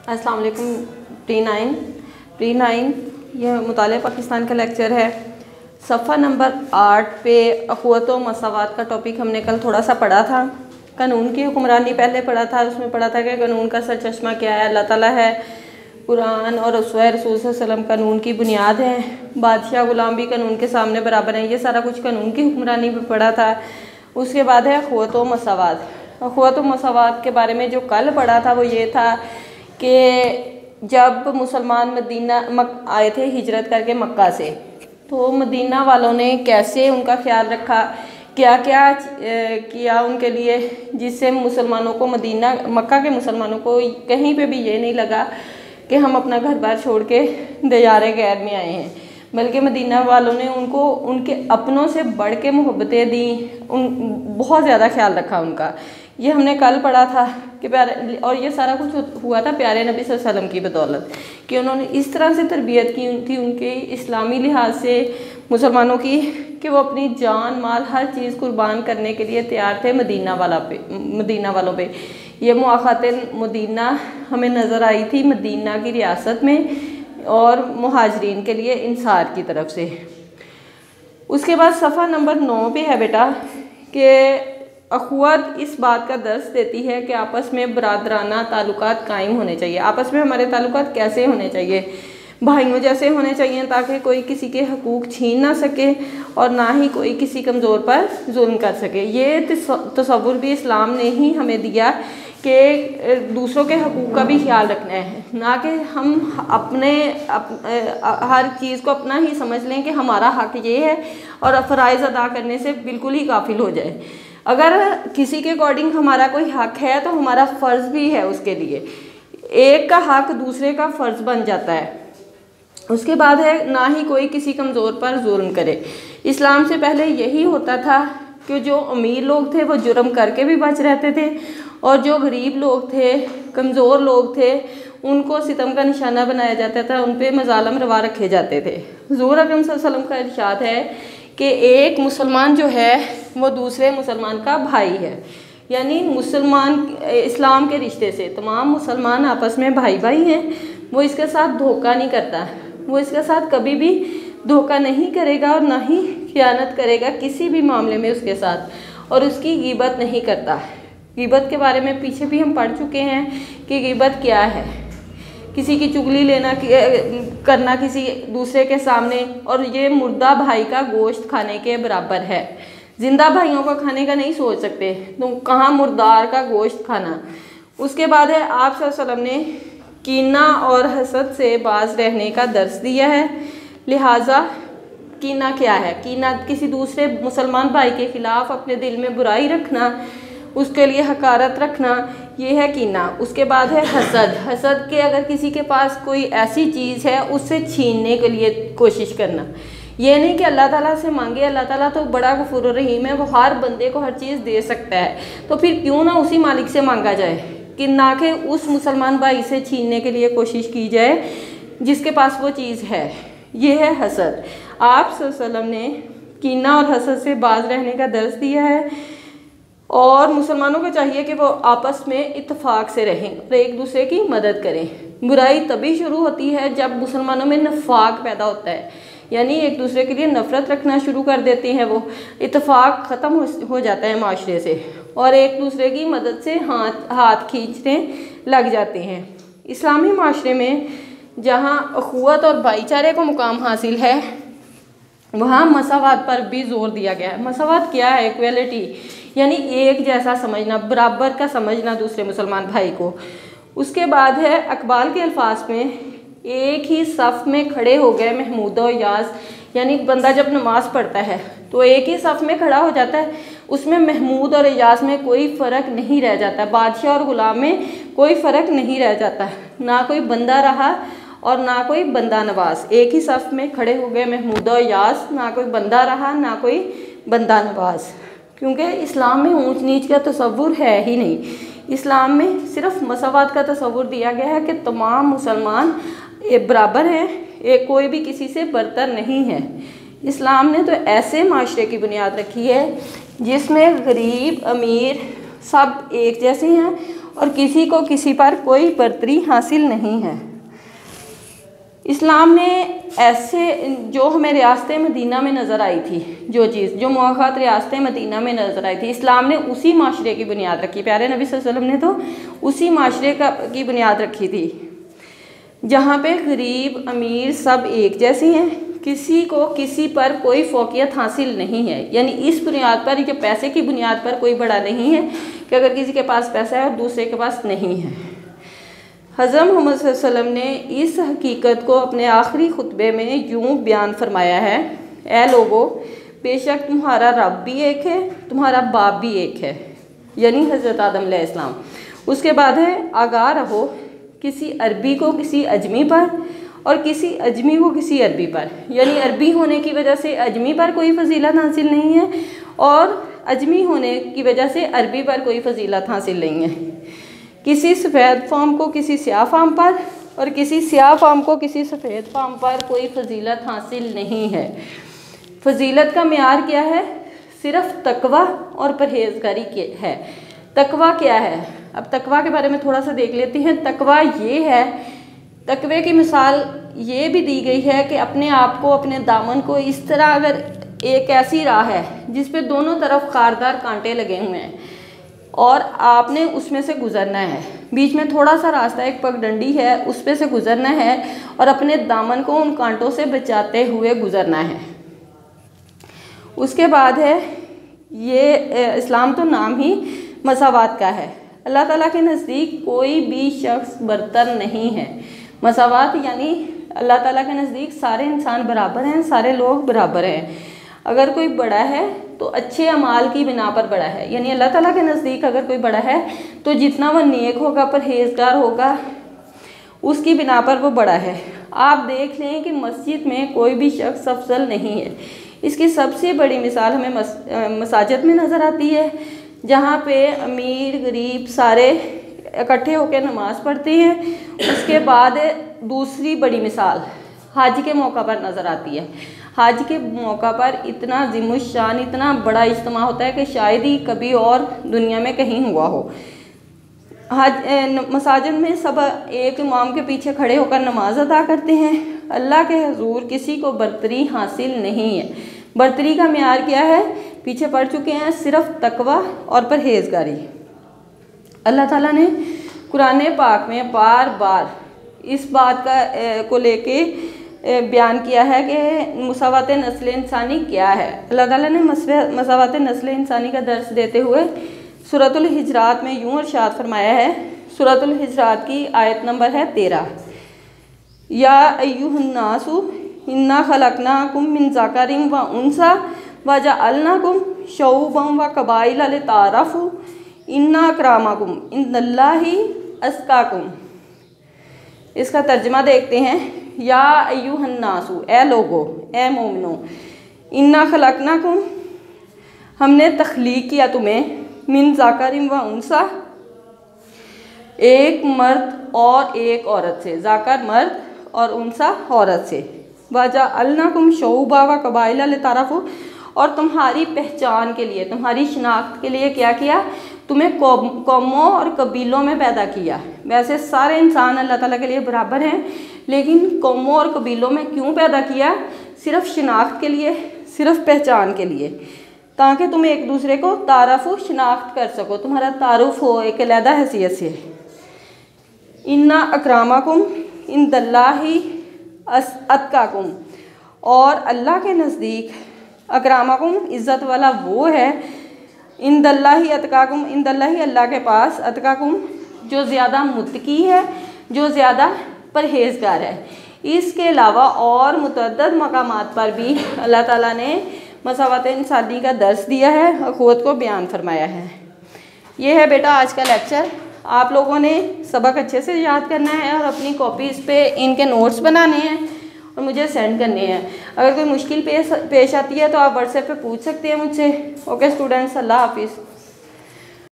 अस्सलाम वालेकुम। Pre nine यह मुताले पाकिस्तान का लेक्चर है। सफ़ा नंबर 8 पे अख़ुवत व मसावात का टॉपिक हमने कल थोड़ा सा पढ़ा था। कानून की हुक्मरानी पहले पढ़ा था, उसमें पढ़ा था कि कानून का सरचश्मा क्या है, अल्लाह ताला है, कुरान और उसवा रसूल सल्लल्लाहु अलैहि वसल्लम कानून की बुनियाद है, बादशाह गुलाम भी कानून के सामने बराबर हैं। ये सारा कुछ कानून की हुक्मरानी में पढ़ा था। उसके बाद है अख़ुवत व मसावात। अख़ुवत व मसावात के बारे में जो कल पढ़ा था वो ये था कि जब मुसलमान मदीना आए थे हिजरत करके मक्का से, तो मदीना वालों ने कैसे उनका ख्याल रखा, क्या क्या किया उनके लिए, जिससे मुसलमानों को मक्का के मुसलमानों को कहीं पे भी ये नहीं लगा कि हम अपना घर बार छोड़ के दियारे गैर में आए हैं, बल्कि मदीना वालों ने उनको उनके अपनों से बढ़ के मोहब्बतें दी, बहुत ज़्यादा ख्याल रखा उनका। ये हमने कल पढ़ा था कि प्यारे, और ये सारा कुछ हुआ था प्यारे नबी सल्लल्लाहु अलैहि वसल्लम की बदौलत कि उन्होंने इस तरह से तरबियत की थी उनके इस्लामी लिहाज से मुसलमानों की कि वो अपनी जान माल हर चीज़ कुर्बान करने के लिए तैयार थे मदीना वालों पे। ये मुआख़ाते मदीना हमें नज़र आई थी मदीना की रियासत में और मुहाजिरीन के लिए इंसार की तरफ से। उसके बाद सफ़ा नंबर 9 पे है बेटा कि अख़ुवत इस बात का दर्स देती है कि आपस में बरादराना ताल्लुकात कायम होने चाहिए। आपस में हमारे ताल्लुकात कैसे होने चाहिए? भाइयों जैसे होने चाहिए, ताकि कोई किसी के हकूक़ छीन ना सके और ना ही कोई किसी कमज़ोर पर जुल्म कर सके। ये तसव्वुर भी इस्लाम ने ही हमें दिया कि दूसरों के हकूक़ का भी ख्याल रखना है, ना कि हम हर चीज़ को अपना ही समझ लें कि हमारा हक़ ये है और फ़राइज़ अदा करने से बिल्कुल ही गाफिल हो जाए। अगर किसी के अकॉर्डिंग हमारा कोई हक़ है तो हमारा फ़र्ज़ भी है उसके लिए, एक का हक़ दूसरे का फ़र्ज़ बन जाता है। उसके बाद है ना ही कोई किसी कमज़ोर पर जुल्म करे। इस्लाम से पहले यही होता था कि जो अमीर लोग थे वो जुर्म करके भी बच रहते थे, और जो गरीब लोग थे, कमज़ोर लोग थे, उनको सितम का निशाना बनाया जाता था, उन पर मज़ालम रवा रखे जाते थे। हुज़ूर अकरम सल्लल्लाहु अलैहि वसल्लम का इरशाद है कि एक मुसलमान जो है वो दूसरे मुसलमान का भाई है, यानी मुसलमान इस्लाम के रिश्ते से तमाम मुसलमान आपस में भाई भाई हैं। वो इसके साथ धोखा नहीं करता, वो इसके साथ कभी भी धोखा नहीं करेगा और ना ही खियानत करेगा किसी भी मामले में उसके साथ, और उसकी ग़ीबत नहीं करता। ग़ीबत के बारे में पीछे भी हम पढ़ चुके हैं कि ग़ीबत क्या है, किसी की चुगली लेना करना किसी दूसरे के सामने, और ये मुर्दा भाई का गोश्त खाने के बराबर है। जिंदा भाइयों का खाने का नहीं सोच सकते तो कहाँ मुर्दार का गोश्त खाना। उसके बाद है आप सल्लल्लाहु अलैहि वसल्लम ने कीना और हसद से बाज रहने का दर्स दिया है। लिहाजा कीना क्या है? कीना किसी दूसरे मुसलमान भाई के ख़िलाफ़ अपने दिल में बुराई रखना, उसके लिए हकारत रखना, ये है कीना। उसके बाद है हसद। हसद के अगर किसी के पास कोई ऐसी चीज़ है उससे छीनने के लिए कोशिश करना। ये नहीं कि अल्लाह ताला से मांगे, अल्लाह ताला तो बड़ा गफूर रहीम है, वो हर बंदे को हर चीज़ दे सकता है, तो फिर क्यों ना उसी मालिक से मांगा जाए कि ना कि उस मुसलमान भाई से छीनने के लिए कोशिश की जाए जिसके पास वो चीज़ है। ये है हसद। आप सल्लल्लाहु अलैहि वसल्लम ने कीना और हसद से बाज रहने का दर्स दिया है, और मुसलमानों को चाहिए कि वो आपस में इत्तेफाक से रहें और एक दूसरे की मदद करें। बुराई तभी शुरू होती है जब मुसलमानों में नफाक पैदा होता है, यानी एक दूसरे के लिए नफ़रत रखना शुरू कर देते हैं, वो इत्तेफाक ख़त्म हो जाता है माशरे से, और एक दूसरे की मदद से हाथ खींचने लग जाते हैं। इस्लामी माशरे में जहाँ अख़ुवत और भाईचारे को मुकाम हासिल है, वहाँ मसावात पर भी जोर दिया गया है। मसावात क्या है? इक्वलिटी, यानी एक जैसा समझना, बराबर का समझना दूसरे मुसलमान भाई को। उसके बाद है अकबाल के अल्फाज में एक ही सफ़ में खड़े हो गए महमूद और याज, यानी बंदा जब नमाज़ पढ़ता है तो एक ही सफ़ में खड़ा हो जाता है, उसमें महमूद और एजाज में कोई फ़र्क नहीं रह जाता, बादशाह और ग़ुलाम में कोई फ़र्क नहीं रह जाता, ना कोई बंदा रहा और ना कोई बंदा नवाज। एक ही सफ़ में खड़े हो गए महमूद और याज, ना कोई बंदा रहा ना कोई बंदा नवाज, क्योंकि इस्लाम में ऊंच नीच का तसव्वुर है ही नहीं। इस्लाम में सिर्फ मसावात का तसव्वुर दिया गया है कि तमाम मुसलमान बराबर हैं, एक कोई भी किसी से बरतर नहीं है। इस्लाम ने तो ऐसे माशरे की बुनियाद रखी है जिसमें गरीब अमीर सब एक जैसे हैं और किसी को किसी पर कोई बर्तरी हासिल नहीं है। इस्लाम ने ऐसे जो हमें रियासत मदीना में नज़र आई थी, जो चीज़ जो मौक़ात रियासत मदीना में नज़र आई थी, इस्लाम ने उसी माशरे की बुनियाद रखी। प्यारे नबी सल्लल्लाहु अलैहि वसल्लम ने तो उसी माशरे की बुनियाद रखी थी, जहाँ पे गरीब अमीर सब एक जैसे हैं, किसी को किसी पर कोई फ़ौक़ियत हासिल नहीं है। यानी इस बुनियाद पर, जो पैसे की बुनियाद पर कोई बड़ा नहीं है कि अगर किसी के पास पैसा है और दूसरे के पास नहीं है। हज़रत मोहम्मद सल्लल्लाहु अलैहि वसल्लम ने इस हकीकत को अपने आखिरी खुतबे में यूँ बयान फरमाया है, ए लोगो, बेशक तुम्हारा रब भी एक है, तुम्हारा बाप भी एक है, यानी हज़रत आदम अलैहिस्सलाम। उसके बाद है, आगाह रहो किसी अरबी को किसी अजमी पर और किसी अजमी को किसी अरबी पर। यानी अरबी होने की वजह से अजमी पर कोई फजीलत हासिल नहीं है और अजमी होने की वजह से अरबी पर कोई फजीलत हासिल नहीं है। किसी सफ़ेद फार्म को किसी स्याह फार्म पर और किसी स्याह फार्म को किसी सफ़ेद फार्म पर कोई फजीलत हासिल नहीं है। फजीलत का मेयार क्या है? सिर्फ तकवा और परहेज़गारी है। तकवा क्या है? अब तकवा के बारे में थोड़ा सा देख लेते हैं। तकवा ये है, तकवे की मिसाल ये भी दी गई है कि अपने आप को, अपने दामन को इस तरह, अगर एक ऐसी राह है जिस पे दोनों तरफ खारदार कांटे लगे हुए हैं और आपने उसमें से गुज़रना है, बीच में थोड़ा सा रास्ता, एक पगडंडी है, उस पे से गुज़रना है और अपने दामन को उन कांटों से बचाते हुए गुज़रना है। उसके बाद है, ये इस्लाम तो नाम ही मसावात का है। अल्लाह ताला के नज़दीक कोई भी शख्स बरतर नहीं है। मसावात यानी अल्लाह ताला के नज़दीक सारे इंसान बराबर हैं, सारे लोग बराबर हैं। अगर कोई बड़ा है तो अच्छे अमाल की बिना पर बड़ा है, यानी अल्लाह ताला के नज़दीक अगर कोई बड़ा है तो जितना वह नेक होगा, परहेज़गार होगा, उसकी बिना पर वो बड़ा है। आप देख लें कि मस्जिद में कोई भी शख्स अफजल नहीं है। इसकी सबसे बड़ी मिसाल हमें मसाजिद में नज़र आती है, जहाँ पे अमीर गरीब सारे इकट्ठे होकर नमाज़ पढ़ते हैं। उसके बाद दूसरी बड़ी मिसाल हज के मौका पर नज़र आती है। हज के मौका पर इतना ज़िम्मुशान, इतना बड़ा इज्तिमा होता है कि शायद ही कभी और दुनिया में कहीं हुआ हो। हज मसाजिद में सब एक इमाम के पीछे खड़े होकर नमाज अदा करते हैं। अल्लाह के हुजूर किसी को बरतरी हासिल नहीं है। बरतरी का मेयार क्या है? पीछे पढ़ चुके हैं, सिर्फ तकवा और परहेज़गारी। अल्लाह ताला ने कुरान पाक में बार बार इस बात को लेके बयान किया है कि मसावात नस्ल इंसानी क्या है। अल्लाह ताला ने मसावात नस्ल इंसानी का दर्स देते हुए सूरतुल हिजरात में यूँ इरशाद फरमाया है। सूरतुल हिजरात की आयत नंबर है 13, या अय्युहन्नासु इन्ना खलकनाकुम मिन ज़करिन व उन्सा व जअलनाकुम शऊबन व कबाइला लितारफू इन्ना अकरामकुम इंदल्लाहि अस्काकुम। इसका तर्जमा देखते हैं। या अय्युहन्नासु, ए लोगो, ए मोमिनो, इन्ना खलकनाकुम, हमने तख्लीक किया तुम्हें, मिन ज़करिन व उन्सा, एक मर्द और एक औरत से, ज़कर मर्द और उन्सा औरत से, वजअलनाकुम शऊबा व कबाइला लितारफू, और तुम्हारी पहचान के लिए, तुम्हारी शनाख्त के लिए क्या किया? तुम्हें कौमों और कबीलों में पैदा किया। वैसे सारे इंसान अल्लाह ताला के लिए बराबर हैं, लेकिन कौमों और कबीलों में क्यों पैदा किया? सिर्फ शनाख्त के लिए, सिर्फ पहचान के लिए, ताकि तुम एक दूसरे को तारफ़ शनाख्त कर सको, तुम्हारा तारुफ हो एक अलहदा हैसियत से। इन्ना अकरामकुम इंदल्लाहि अत्काकुम, और अल्लाह के नज़दीक अकरामकुम इज़्ज़त वाला वो है, इंदल्लाहि अत्काकुम, इंदल्लाहि अल्लाह के पास, अत्काकुम जो ज़्यादा मुत्तकी है, जो ज़्यादा परहेज़गार है। इसके अलावा और मुतअद्दिद मकामात पर भी अल्लाह ताला ने मसावात इंसानी का दर्स दिया है, अखुवत को बयान फरमाया है। ये है बेटा आज का लेक्चर। आप लोगों ने सबक अच्छे से याद करना है और अपनी कॉपीज़ पे इनके नोट्स बनाने हैं और मुझे सेंड करने हैं। अगर कोई मुश्किल पेश आती है तो आप व्हाट्सएप पे पूछ सकते हैं मुझसे। ओके स्टूडेंट्स, अल्लाह हाफिज़।